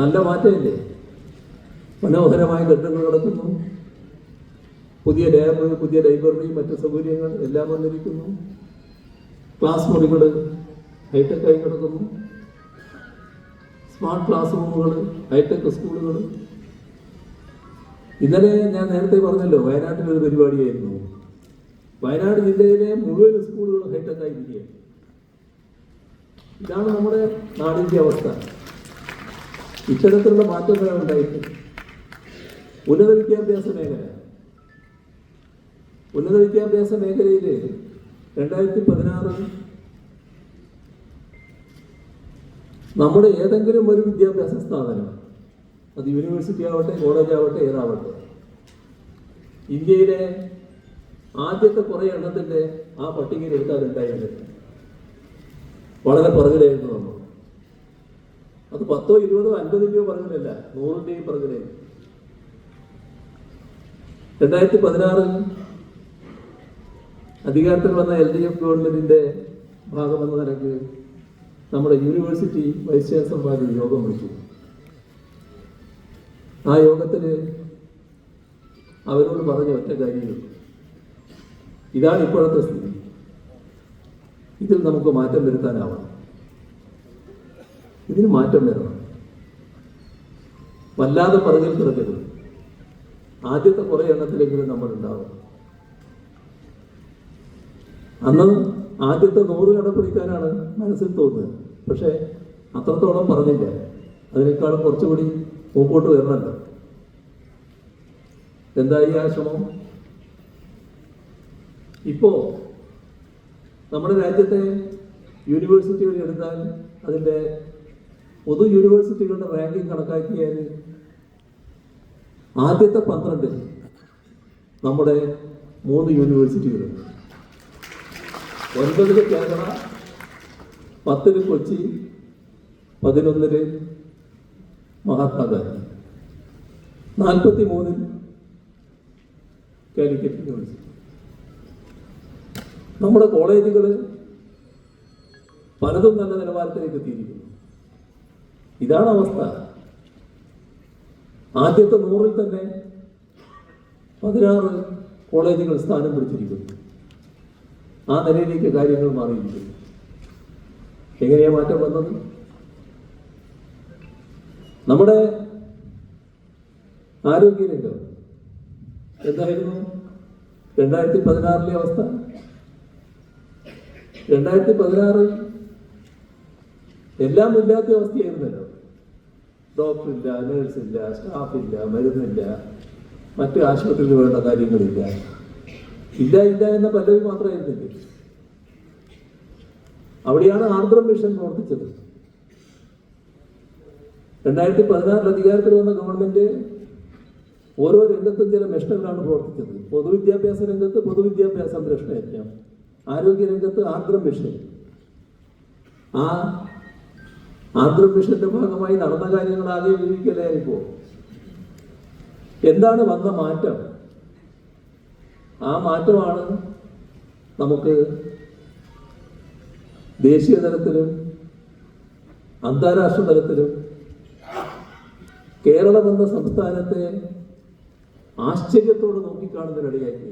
നല്ല മാറ്റമില്ലേ? മനോഹരമായ കെട്ടിടങ്ങൾ കിടക്കുന്നു, പുതിയ ലാബ്, പുതിയ ലൈബ്രറി, മറ്റ് സൗകര്യങ്ങൾ എല്ലാം വന്നിരിക്കുന്നു. ക്ലാസ് മുറികൾ ഹൈടെക്കായി കിടക്കുന്നു, സ്മാർട്ട് ക്ലാസ് റൂമുകൾ, ഹൈടെക് സ്കൂളുകൾ. ഇന്നലെ ഞാൻ നേരത്തെ പറഞ്ഞല്ലോ, വയനാട്ടിലൊരു പരിപാടിയായിരുന്നു. വയനാട് ജില്ലയിലെ മുഴുവൻ സ്കൂളുകളും ഹൈടെക്കായിരിക്കുകയാണ്. ഇതാണ് നമ്മുടെ നാടിൻ്റെ അവസ്ഥ. ഇത്തരത്തിലുള്ള മാറ്റങ്ങളാണ് ഉണ്ടായിട്ട്. ഉന്നത വിദ്യാഭ്യാസ മേഖലയിൽ 2016 നമ്മുടെ ഏതെങ്കിലും ഒരു വിദ്യാഭ്യാസ സ്ഥാപനം, അത് യൂണിവേഴ്സിറ്റി ആവട്ടെ, കോളേജ് ആവട്ടെ, ഏതാവട്ടെ, ഇന്ത്യയിലെ ആദ്യത്തെ കുറേ എണ്ണത്തിൻ്റെ ആ പട്ടികയിൽ എടുക്കാറുണ്ടായിരുന്നില്ല. വളരെ പുറകിലായിരുന്നു നമ്മൾ. അത് 10, 20, 50 പറഞ്ഞില്ല, 100ൻ്റെയും പറഞ്ഞില്ലായിരുന്നു. 2016 അധികാരത്തിൽ വന്ന LDF ഗവൺമെന്റിന്റെ ഭാഗമെന്ന നിലയ്ക്ക് നമ്മുടെ യൂണിവേഴ്സിറ്റി വൈസ് ചാൻസലർമാർ യോഗം വിളിച്ചു. ആ യോഗത്തിൽ അവരോട് പറഞ്ഞ ഒറ്റ കാര്യങ്ങൾ, ഇതാണ് ഇപ്പോഴത്തെ സ്ഥിതി, ഇതിൽ നമുക്ക് മാറ്റം വരുത്താനാവണം, ഇതിന് മാറ്റം വരണം, വല്ലാതെ പറഞ്ഞിൽ കിടക്കരുത്, ആദ്യത്തെ കുറേ എണ്ണത്തിലെങ്കിലും നമ്മൾ ഉണ്ടാവും. അന്ന് ആദ്യത്തെ 100 കടപ്പിടിക്കാനാണ് മനസ്സിൽ തോന്നുന്നത്. പക്ഷേ അത്രത്തോളം പറഞ്ഞില്ല, അതിനേക്കാളും കുറച്ചുകൂടി മുമ്പോട്ട് വരണമല്ലോ. എന്തായി ആ ശ്രമം? ഇപ്പോ നമ്മുടെ രാജ്യത്തെ യൂണിവേഴ്സിറ്റികൾ എടുത്താൽ അതിൻ്റെ പൊതു യൂണിവേഴ്സിറ്റികളുടെ റാങ്കിങ് കണക്കാക്കിയാൽ ആദ്യത്തെ 12 നമ്മുടെ 3 യൂണിവേഴ്സിറ്റികളുണ്ട്. 9 കേരള, 10 കൊച്ചി, 11 മഹാത്മാഗാന്ധി, 43 കാലിക്കറ്റ് യൂണിവേഴ്സിറ്റി. നമ്മുടെ കോളേജുകൾ പലതും നല്ല നിലവാരത്തിലേക്ക് എത്തിയിരിക്കുന്നു. ഇതാണ് അവസ്ഥ. ആദ്യത്തെ 100-ൽ തന്നെ 16 കോളേജുകൾ സ്ഥാനം പിടിച്ചിരിക്കുന്നു. ആ നിലയിലേക്ക് കാര്യങ്ങൾ മാറിയിരിക്കുന്നു. എങ്ങനെയാ മാറ്റം വന്നത്? നമ്മുടെ ആരോഗ്യരംഗം എന്തായിരുന്നു 2016-ലെ അവസ്ഥ? 2016 എല്ലാം ഇല്ലാത്ത അവസ്ഥയായിരുന്നല്ലോ. ഡോക്ടറില്ല, നേഴ്സില്ല, സ്റ്റാഫില്ല, മരുന്നില്ല, മറ്റ് ആശുപത്രിയിൽ വേണ്ട കാര്യങ്ങളില്ല. ഇല്ല എന്ന പല്ലവി മാത്രമായിരുന്നില്ല. അവിടെയാണ് ആർദ്രം മിഷൻ പ്രവർത്തിച്ചത്. 2016 അധികാരത്തിൽ വന്ന ഗവൺമെന്റ് ഓരോ രംഗത്തും ചില മിഷനുകളാണ് പ്രവർത്തിച്ചത്. പൊതുവിദ്യാഭ്യാസ രംഗത്ത് പൊതുവിദ്യാഭ്യാസ സംരക്ഷണ യജ്ഞം, ആരോഗ്യ രംഗത്ത് ആർദ്രം മിഷൻ. ആ ആർദ്രം മിഷന്റെ ഭാഗമായി നടന്ന കാര്യങ്ങൾ ആകെ വിവരിക്കലായിരിപ്പോ. എന്താണ് വന്ന മാറ്റം? ആ മാറ്റമാണ് നമുക്ക് ദേശീയ തലത്തിലും അന്താരാഷ്ട്ര തലത്തിലും കേരളം എന്ന സംസ്ഥാനത്തെ ആശ്ചര്യത്തോടെ നോക്കിക്കാണുന്നതിനിടയാക്കി.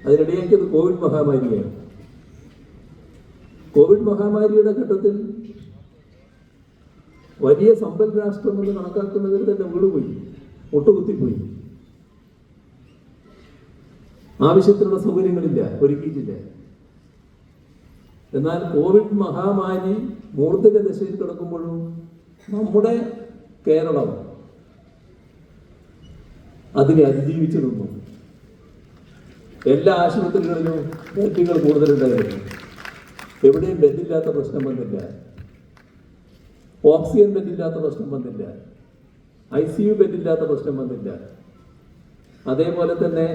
അതിനിടയാക്കിയത് കോവിഡ് മഹാമാരിയാണ്. കോവിഡ് മഹാമാരിയുടെ ഘട്ടത്തിൽ വലിയ സമ്പദ് രാഷ്ട്രമെന്ന് കണക്കാക്കുന്നവർ തന്നെ വീടുപോയി, മുട്ടുകുത്തിപ്പോയി. ആവശ്യത്തിനുള്ള സൗകര്യങ്ങളില്ല, ഒരുക്കിയിട്ടില്ല. എന്നാൽ കോവിഡ് മഹാമാരി മൂർത്തിക ദശയിൽ കിടക്കുമ്പോഴും നമ്മുടെ കേരളം അതിനെ അതിജീവിച്ചു നിന്നു. എല്ലാ ആശുപത്രികളിലും ബെഡുകൾ കൂടുതലുണ്ടായിരുന്നു. എവിടെയും ബെഡില്ലാത്ത പ്രശ്നം വന്നില്ല, ഓക്സിജൻ ബെഡില്ലാത്ത പ്രശ്നം വന്നില്ല, ICU ബെഡില്ലാത്ത പ്രശ്നം വന്നില്ല, അതേപോലെ തന്നെ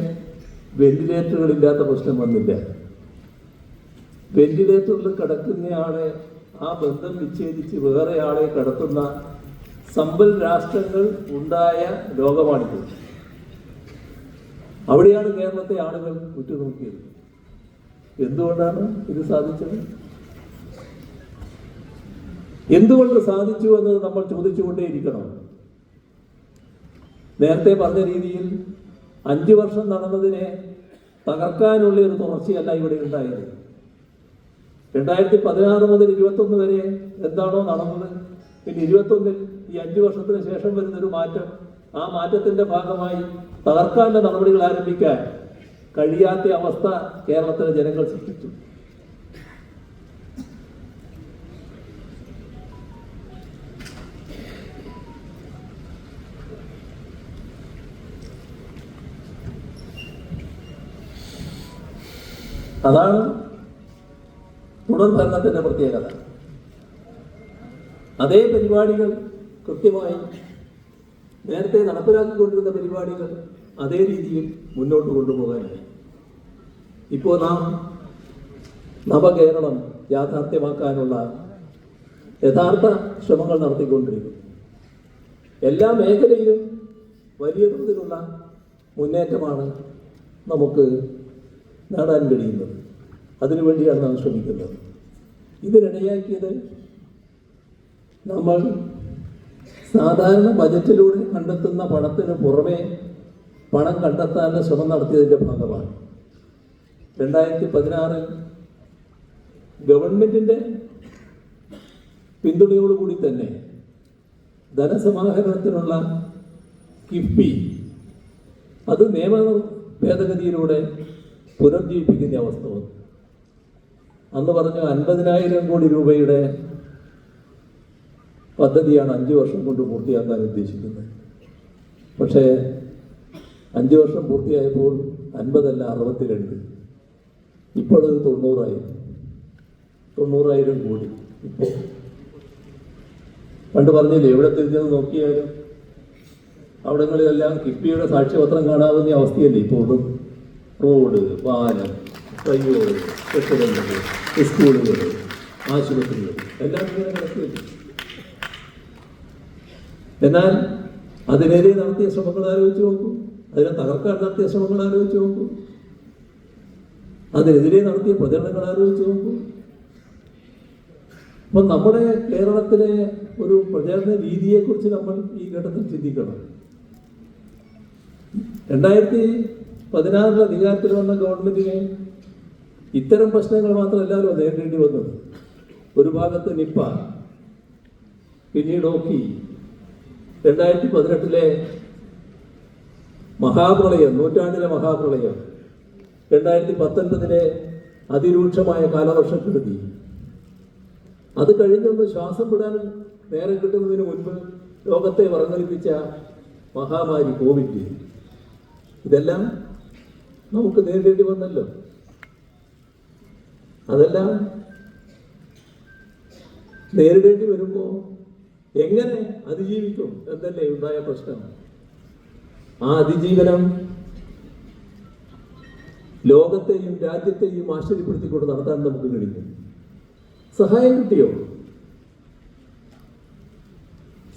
വെന്റിലേറ്ററുകളില്ലാത്ത പ്രശ്നം വന്നില്ല. വെന്റിലേറ്ററിൽ കിടക്കുന്നയാളെ ആ ബന്ധം വിച്ഛേദിച്ച് വേറെ ആളെ കടത്തുന്ന സമ്പൽ രാഷ്ട്രങ്ങൾ ഉണ്ടായ ലോകമാണിത്. അവിടെയാണ് കേരളത്തെ ആളുകൾ ഉറ്റുനോക്കിയത്. എന്തുകൊണ്ടാണ് ഇത് സാധിച്ചത്? എന്തുകൊണ്ട് സാധിച്ചു എന്നത് നമ്മൾ ചോദിച്ചുകൊണ്ടേയിരിക്കണം. നേരത്തെ പറഞ്ഞ രീതിയിൽ 5 വർഷം നടന്നതിനെ തകർക്കാനുള്ള ഒരു തുടർച്ചയല്ല ഇവിടെ ഉണ്ടായത്. 2016 മുതൽ 21 വരെ എന്താണോ നടന്നത്, പിന്നെ 21-ൽ ഈ 5 വർഷത്തിന് ശേഷം വരുന്നൊരു മാറ്റം, ആ മാറ്റത്തിന്റെ ഭാഗമായി തകർക്കാനുള്ള നടപടികൾ ആരംഭിക്കാൻ കഴിയാത്ത അവസ്ഥ കേരളത്തിലെ ജനങ്ങൾ സൃഷ്ടിച്ചു. അതാണ് തുടർ ഭരണത്തിന്റെ പ്രത്യേകത. അതേ പരിപാടികൾ കൃത്യമായി നേരത്തെ നടപ്പിലാക്കിക്കൊണ്ടിരുന്ന പരിപാടികൾ അതേ രീതിയിൽ മുന്നോട്ട് കൊണ്ടുപോകാനായി ഇപ്പോൾ നാം നവകേരളം യാഥാർത്ഥ്യമാക്കാനുള്ള യഥാർത്ഥ ശ്രമങ്ങൾ നടത്തിക്കൊണ്ടിരിക്കുന്നു. എല്ലാ മേഖലയിലും വലിയ തോതിലുള്ള മുന്നേറ്റമാണ് നമുക്ക് നേടാൻ കഴിയുന്നത്. അതിനുവേണ്ടിയാണ് നാം ശ്രമിക്കുന്നത്. ഇതിനിടയാക്കിയത് നമ്മൾ സാധാരണ ബജറ്റിലൂടെ കണ്ടെത്തുന്ന പണത്തിന് പുറമെ പണം കണ്ടെത്താനുള്ള ശ്രമം നടത്തിയതിൻ്റെ ഭാഗമാണ് 2016 ഗവൺമെന്റിന്റെ പിന്തുണയോടുകൂടി തന്നെ ധനസമാഹരണത്തിനുള്ള കിഫ്ബി അത് നിയമ ഭേദഗതിയിലൂടെ പുനർജീവിപ്പിക്കുന്ന അവസ്ഥ വന്നു. അന്ന് പറഞ്ഞു 50,000 കോടി രൂപയുടെ പദ്ധതിയാണ് 5 വർഷം കൊണ്ട് പൂർത്തിയാക്കാൻ ഉദ്ദേശിക്കുന്നത്. പക്ഷേ 5 വർഷം പൂർത്തിയായപ്പോൾ 50 അല്ല 62, ഇപ്പോൾ അത് 90,000 കോടി. ഇപ്പോൾ പണ്ട് പറഞ്ഞില്ലേ, എവിടെ തിരിഞ്ഞെന്ന് നോക്കിയാലും അവിടങ്ങളിലെല്ലാം കിഫ്ബിയുടെ സാക്ഷ്യപത്രം കാണാവുന്ന അവസ്ഥയല്ലേ ഇപ്പോൾ. റോഡ്, പാലം, റോഡ്, കെട്ടിടങ്ങൾ, സ്കൂളുകൾ, ആശുപത്രികൾ എല്ലാം ഇങ്ങനെ കിടക്കുകയില്ല. എന്നാൽ അതിനെതിരെ നടത്തിയ ശ്രമങ്ങൾ ആലോചിച്ച് നോക്കൂ, അതിനെ തകർക്കാൻ നടത്തിയ ശ്രമങ്ങൾ ആലോചിച്ച് നോക്കൂ, അതിനെതിരെ നടത്തിയ പ്രചരണങ്ങൾ ആലോചിച്ച് നോക്കൂ. അപ്പം നമ്മുടെ കേരളത്തിലെ ഒരു പ്രചാരണ രീതിയെക്കുറിച്ച് നമ്മൾ ഈ ഘട്ടത്തിൽ ചിന്തിക്കണം. 2016 അധികാരത്തിൽ വന്ന ഗവൺമെന്റിന് ഇത്തരം പ്രശ്നങ്ങൾ മാത്രമല്ലല്ലോ നേരിടേണ്ടി വന്നത്. ഒരു ഭാഗത്ത് നിപ്പ, പിന്നീട് ഓക്കി, 2018 മഹാപ്രളയം, നൂറ്റാണ്ടിലെ മഹാപ്രളയം, 2019 അതിരൂക്ഷമായ കാലവർഷക്കെടുതി. അത് കഴിഞ്ഞൊന്ന് ശ്വാസം വിടാൻ നേരം കിട്ടുന്നതിന് മുൻപ് ലോകത്തെ വറങ്ങലിപ്പിച്ച മഹാമാരി കോവിഡ്. ഇതെല്ലാം നമുക്ക് നേരിടേണ്ടി വന്നല്ലോ. അതെല്ലാം നേരിടേണ്ടി വരുമ്പോൾ എങ്ങനെ അതിജീവിക്കും എന്നല്ലേ ഉണ്ടായ പ്രശ്നം. ആ അതിജീവനം ലോകത്തെയും രാജ്യത്തെയും ആശ്ചര്യപ്പെടുത്തിക്കൊണ്ട് നടത്താൻ നമുക്ക് കഴിഞ്ഞു. സഹായം കിട്ടിയോ?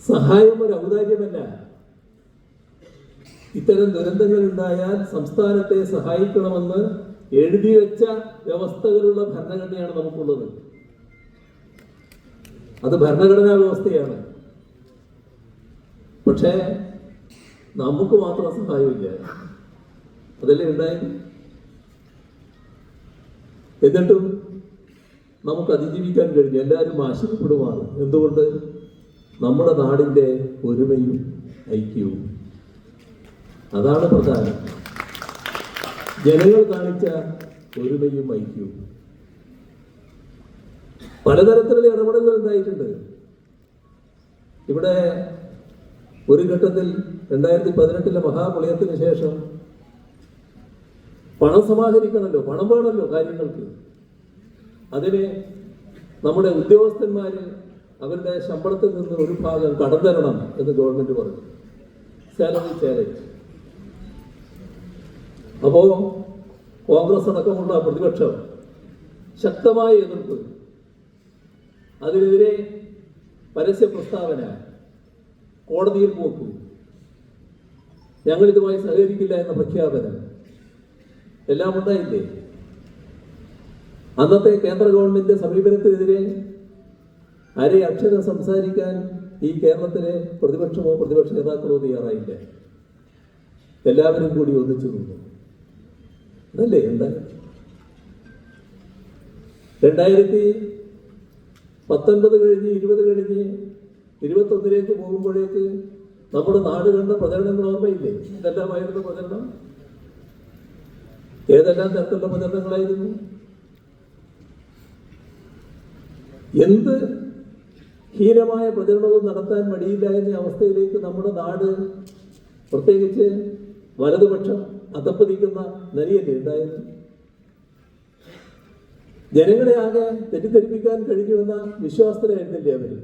സഹായം ഒരു ഔദാര്യമല്ല. ഇത്തരം ദുരന്തങ്ങൾ ഉണ്ടായാൽ സംസ്ഥാനത്തെ സഹായിക്കണമെന്ന് എഴുതി വെച്ച വ്യവസ്ഥകളുള്ള ഭരണഘടനയാണ് നമുക്കുള്ളത്. അത് ഭരണഘടനാ വ്യവസ്ഥയാണ്. പക്ഷേ നമുക്ക് മാത്രം സഹായമില്ല. അതല്ലേ ഉണ്ടായത്. എന്നിട്ടും നമുക്ക് അതിജീവിക്കാൻ കഴിഞ്ഞു. എല്ലാവരും ആശ്ചര്യപ്പെടുവാണ്. എന്തുകൊണ്ട്? നമ്മുടെ നാടിൻ്റെ ഒരുമയും ഐക്യവും. അതാണ് പ്രധാനം. ജനങ്ങൾ കാണിച്ച ഒരുമയും ഐക്യവും. പലതരത്തിലുള്ള ഇടപെടലുകൾ ഉണ്ടായിട്ടുണ്ട്. ഇവിടെ ഒരു ഘട്ടത്തിൽ 2018 മഹാപ്രളയത്തിന് ശേഷം പണം സമാഹരിക്കണമല്ലോ, പണം വേണമല്ലോ കാര്യങ്ങൾക്ക്. അതിന് നമ്മുടെ ഉദ്യോഗസ്ഥന്മാര് അവരുടെ ശമ്പളത്തിൽ നിന്ന് ഒരു ഭാഗം കടം തരണം എന്ന് ഗവൺമെന്റ് പറഞ്ഞു. Salary challenge. അപ്പോ കോൺഗ്രസ് അടക്കമുള്ള പ്രതിപക്ഷം ശക്തമായ എതിർപ്പ്, അതിനെതിരെ പരസ്യ പ്രസ്താവന, കോടതിയിൽ പോക്ക്, ഞങ്ങളിതുമായി സഹകരിക്കില്ല എന്ന പ്രഖ്യാപനം. എല്ലാം ഉണ്ടായില്ലേ? അന്നത്തെ കേന്ദ്ര ഗവൺമെന്റ് സമീപനത്തിനെതിരെ അക്ഷരം സംസാരിക്കാൻ ഈ കേരളത്തിലെ പ്രതിപക്ഷമോ പ്രതിപക്ഷ നേതാക്കളോ തയ്യാറായില്ല. എല്ലാവരും കൂടി ഒന്നിച്ചു നിന്നു. അതല്ലേ എന്താ 2019 കഴിഞ്ഞ് 20 കഴിഞ്ഞ് 21 പോകുമ്പോഴേക്ക് നമ്മുടെ നാട് കണ്ട പ്രചരണങ്ങൾ ഓർമ്മയില്ലേ? ഇതെല്ലാമായിരുന്നു പ്രചരണം. ഏതെല്ലാം തരത്തിലുള്ള പ്രചരണങ്ങളായിരുന്നു? എന്ത് ഹീനമായ പ്രചരണവും നടത്താൻ മടിയില്ല എന്ന അവസ്ഥയിലേക്ക് നമ്മുടെ നാട്, പ്രത്യേകിച്ച് വലതുപക്ഷം അധപ്പതിക്കുന്ന നിലയല്ലേ ഉണ്ടായത്? ജനങ്ങളെ ആകെ തെറ്റിദ്ധരിപ്പിക്കാൻ കഴിഞ്ഞുവെന്ന വിശ്വാസത്തിലായിരുന്നില്ലേ അവര്?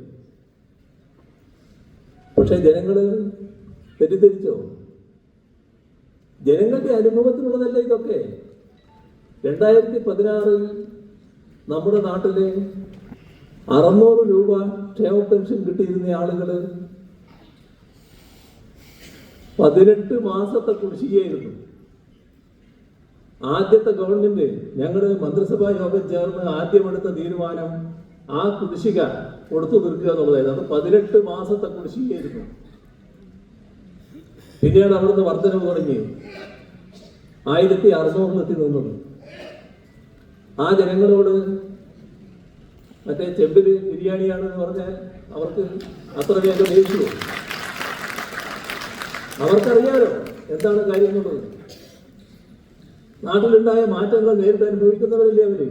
പക്ഷെ ജനങ്ങള് തെറ്റിദ്ധരിച്ചോ? ജനങ്ങളുടെ അനുഭവത്തിലുള്ളതല്ല ഇതൊക്കെ. 2016 നമ്മുടെ നാട്ടില് 600 രൂപ ക്ഷേമ പെൻഷൻ കിട്ടിയിരുന്ന ആളുകള് 18 മാസത്തെ കുടിശ്ശികയായിരുന്നു. ആദ്യത്തെ ഗവൺമെന്റ്, ഞങ്ങള് മന്ത്രിസഭാ യോഗം ചേർന്ന് ആദ്യമെടുത്ത തീരുമാനം ആ കുടിശ്ശിക കൊടുത്തു തീർക്കുക എന്നുള്ളതായിരുന്നു. അത് 18 മാസത്തെ കുടിശ്ശികയായിരുന്നു. പിന്നീട് അവിടുന്ന് വർധനവ് തുടങ്ങി 1600 നിന്നത്. ആ ജനങ്ങളോട് മറ്റേ ചെമ്പില് ബിരിയാണിയാണെന്ന് പറഞ്ഞാൽ അവർക്ക് അത്ര വേഗം ദേഷ്യോ? അവർക്കറിയാലോ എന്താണ് കാര്യം എന്നുള്ളത്. നാട്ടിലുണ്ടായ മാറ്റങ്ങൾ നേരിട്ട് അനുഭവിക്കുന്നവരല്ലേ അവര്.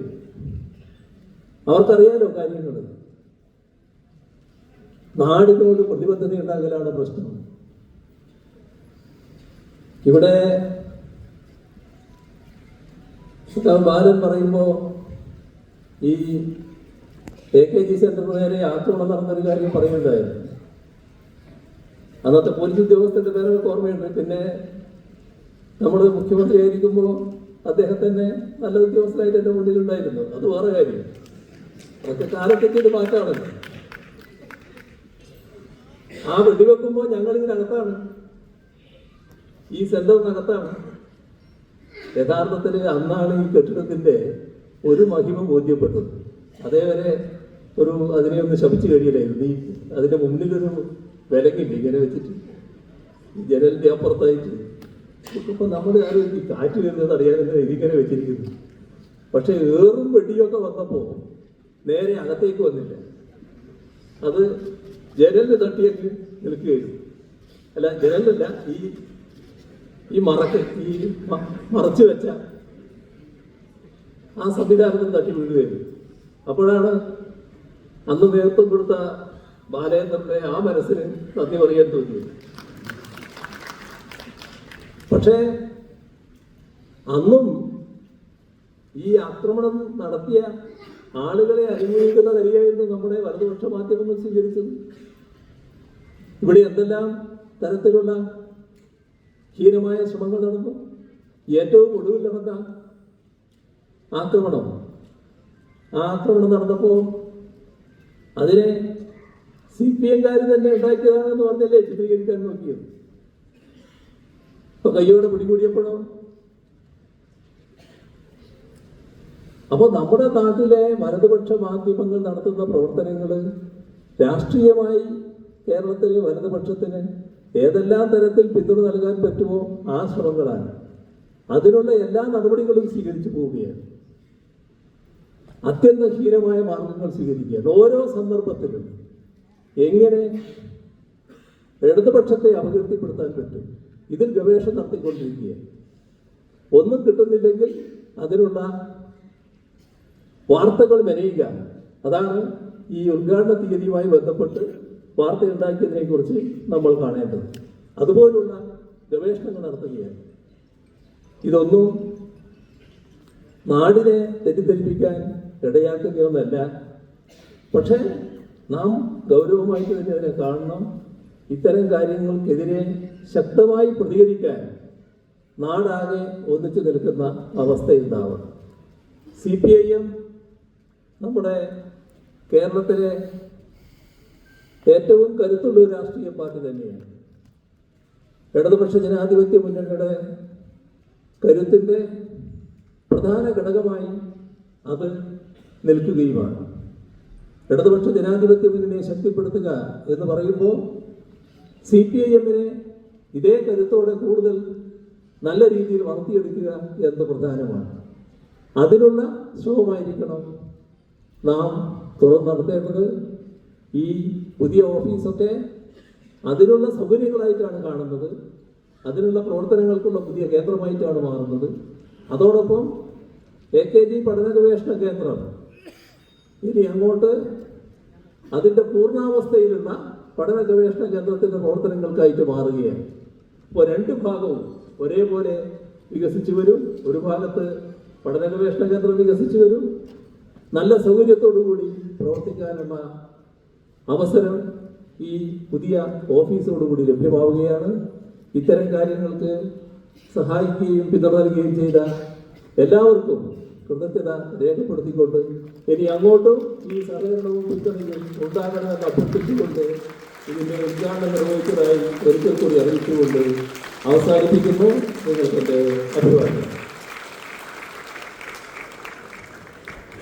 അവർക്കറിയാലോ കാര്യങ്ങൾ. നാടിനോട് പ്രതിബദ്ധത ഉണ്ടാകലാണ് പ്രശ്നം. ഇവിടെ ബാലൻ പറയുമ്പോ ഈ AKG സെന്ററിന് നേരെ ആക്രമണം നടന്നൊരു കാര്യം പറയുന്നുണ്ടായിരുന്നു. അന്നത്തെ പോലീസ് ഉദ്യോഗസ്ഥന്റെ പേരൊക്കെ ഓർമ്മയുണ്ട്. പിന്നെ നമ്മുടെ മുഖ്യമന്ത്രി ആയിരിക്കുമ്പോൾ അദ്ദേഹത്തന്നെ നല്ല ഉദ്യോഗസ്ഥരായിട്ട് എൻ്റെ മുന്നിലുണ്ടായിരുന്നു. അത് വേറെ കാര്യം. അതൊക്കെ കാലത്തെത്തിയിട്ട് മാറ്റാണല്ലോ. ആ വെടിവെക്കുമ്പോൾ ഞങ്ങളിതിനകത്താണ്, ഈ സെന്ററിനകത്താണ്. യഥാർത്ഥത്തിൽ അന്നാണ് ഈ കെട്ടിടത്തിന്റെ ഒരു മഹിമ ബോധ്യപ്പെട്ടത്. അതേവരെ അതിനെ ഒന്ന് ശപിച്ചു കഴിയില്ലായിരുന്നു. ഈ അതിന്റെ മുന്നിലൊരു വിലങ്ങില്ല ഇങ്ങനെ വെച്ചിട്ട് ജനലിന്റെ അപ്പുറത്തായിട്ട്. ഇപ്പൊ നമ്മൾ ആരും ഈ കാറ്റ് വരുന്നത് അറിയാതെ ഇതിങ്ങനെ വെച്ചിരിക്കുന്നു. പക്ഷെ ഏറും വെടിയൊക്കെ വന്നപ്പോ നേരെ അകത്തേക്ക് വന്നില്ല. അത് ജനലിന് തട്ടിയൊക്കെ നിൽക്കുകയായിരുന്നു. അല്ല, ജനലല്ല, ഈ മറച്ചു വെച്ച ആ സംവിധാനത്തിൽ തട്ടി വീഴുകയായിരുന്നു. അപ്പോഴാണ് അന്ന് നേതൃത്വം കൊടുത്ത ബാലേന്ദ്രന്റെ ആ മനസ്സിന് നന്ദി പറയാൻ തോന്നിയത്. പക്ഷേ അന്നും ഈ ആക്രമണം നടത്തിയ ആളുകളെ അനുഭവിക്കുന്ന നിലയായിരുന്നു നമ്മുടെ വലതുപക്ഷ മാധ്യമങ്ങൾ സ്വീകരിച്ചത്. ഇവിടെ എന്തെല്ലാം തരത്തിലുള്ള ഹീനമായ ശ്രമങ്ങൾ നടന്നു. ഏറ്റവും ഒടുവിൽ നടന്ന ആക്രമണം നടന്നപ്പോൾ അതിനെ CPM-കാർ തന്നെ ഉണ്ടാക്കിയതാണെന്ന് പറഞ്ഞല്ലേ ചിത്രീകരിക്കാൻ നോക്കിയത്. ഇപ്പൊ കയ്യോടെ പിടികൂടിയപ്പോഴോ? അപ്പൊ നമ്മുടെ നാട്ടിലെ വലതുപക്ഷ മാധ്യമങ്ങൾ നടത്തുന്ന പ്രവർത്തനങ്ങൾ രാഷ്ട്രീയമായി കേരളത്തിലെ വലതുപക്ഷത്തിന് ഏതെല്ലാം തരത്തിൽ പിന്തുണ നൽകാൻ പറ്റുമോ ആ ശ്രമങ്ങളാണ്. അതിനുള്ള എല്ലാ നടപടികളും സ്വീകരിച്ചു പോവുകയാണ്. അത്യന്തഹീനമായ മാർഗങ്ങൾ സ്വീകരിക്കുകയാണ്. ഓരോ സന്ദർഭത്തിലും എങ്ങനെ ഇടതുപക്ഷത്തെ അപകീർത്തിപ്പെടുത്താൻ പറ്റും, ഇതിൽ ഗവേഷണം നടത്തിക്കൊണ്ടിരിക്കുകയാണ്. ഒന്നും കിട്ടുന്നില്ലെങ്കിൽ അതിനുള്ള വാർത്തകൾ മെനയുക. അതാണ് ഈ ഉദ്ഘാടന തീയതിയുമായി ബന്ധപ്പെട്ട് വാർത്തയുണ്ടാക്കിയതിനെ കുറിച്ച് നമ്മൾ കാണേണ്ടത്. അതുപോലുള്ള ഗവേഷണങ്ങൾ നടത്തുകയാണ്. ഇതൊന്നും നാടിനെ തെറ്റിദ്ധരിപ്പിക്കാൻ ഇടയാക്കുന്നതൊന്നല്ല. പക്ഷേ നാം ഗൗരവമായിട്ട് തന്നെ അതിനെ കാണണം. ഇത്തരം കാര്യങ്ങൾക്കെതിരെ ശക്തമായി പ്രതികരിക്കാൻ നാടാകെ ഒന്നിച്ചു നിൽക്കുന്ന അവസ്ഥയുണ്ടാവണം. CPIM നമ്മുടെ കേരളത്തിലെ ഏറ്റവും കരുത്തുള്ള ഒരു രാഷ്ട്രീയ പാർട്ടി തന്നെയാണ്. ഇടതുപക്ഷ ജനാധിപത്യ മുന്നണിയുടെ കരുത്തിന്റെ പ്രധാന ഘടകമായി അത് നിൽക്കുകയുമാണ്. ഇടതുപക്ഷ ജനാധിപത്യ മുന്നണിയെ ശക്തിപ്പെടുത്തുക എന്ന് പറയുമ്പോൾ CPIM-നെ ഇതേ കരുത്തോടെ കൂടുതൽ നല്ല രീതിയിൽ വളർത്തിയെടുക്കുക എന്ന് പ്രധാനമാണ്. അതിനുള്ള ശ്രമമായിരിക്കണം നാം തുറന്നു നടത്തേണ്ടത്. ഈ പുതിയ ഓഫീസൊക്കെ അതിനുള്ള സൗകര്യങ്ങളായിട്ടാണ് കാണുന്നത്, അതിനുള്ള പ്രവർത്തനങ്ങൾക്കുള്ള പുതിയ കേന്ദ്രമായിട്ടാണ് മാറുന്നത്. അതോടൊപ്പം AKG പഠന ഗവേഷണ കേന്ദ്രം ഇനി അങ്ങോട്ട് അതിൻ്റെ പൂർണ്ണാവസ്ഥയിലുള്ള പഠന ഗവേഷണ കേന്ദ്രത്തിൻ്റെ പ്രവർത്തനങ്ങൾക്കായിട്ട് മാറുകയാണ്. ഇപ്പോൾ രണ്ട് ഭാഗവും ഒരേപോലെ വികസിച്ചു വരും. ഒരു ഭാഗത്ത് പഠന ഗവേഷണ കേന്ദ്രം വികസിച്ചു വരും, നല്ല സൗകര്യത്തോടുകൂടി പ്രവർത്തിക്കാനുള്ള അവസരം ഈ പുതിയ ഓഫീസോടുകൂടി ലഭ്യമാവുകയാണ്. ഇത്തരം കാര്യങ്ങൾക്ക് സഹായിക്കുകയും പിന്തുണ നൽകുകയും ചെയ്ത എല്ലാവർക്കും കൃതജ്ഞത രേഖപ്പെടുത്തിക്കൊണ്ട് ഇനി അങ്ങോട്ടും ഈ സഹകരണവും പിന്തുണയും ഉണ്ടാകണമെന്ന് അഭ്യർത്ഥിച്ചുകൊണ്ട് ഇതിൻ്റെ ഉദ്ഘാടനം നിർവഹിച്ചതായി ഒരിക്കൽ കൂടി അറിയിച്ചുകൊണ്ട് അവസാനിപ്പിക്കുന്നു. നിങ്ങൾക്ക് എൻ്റെ അഭിപ്രായം.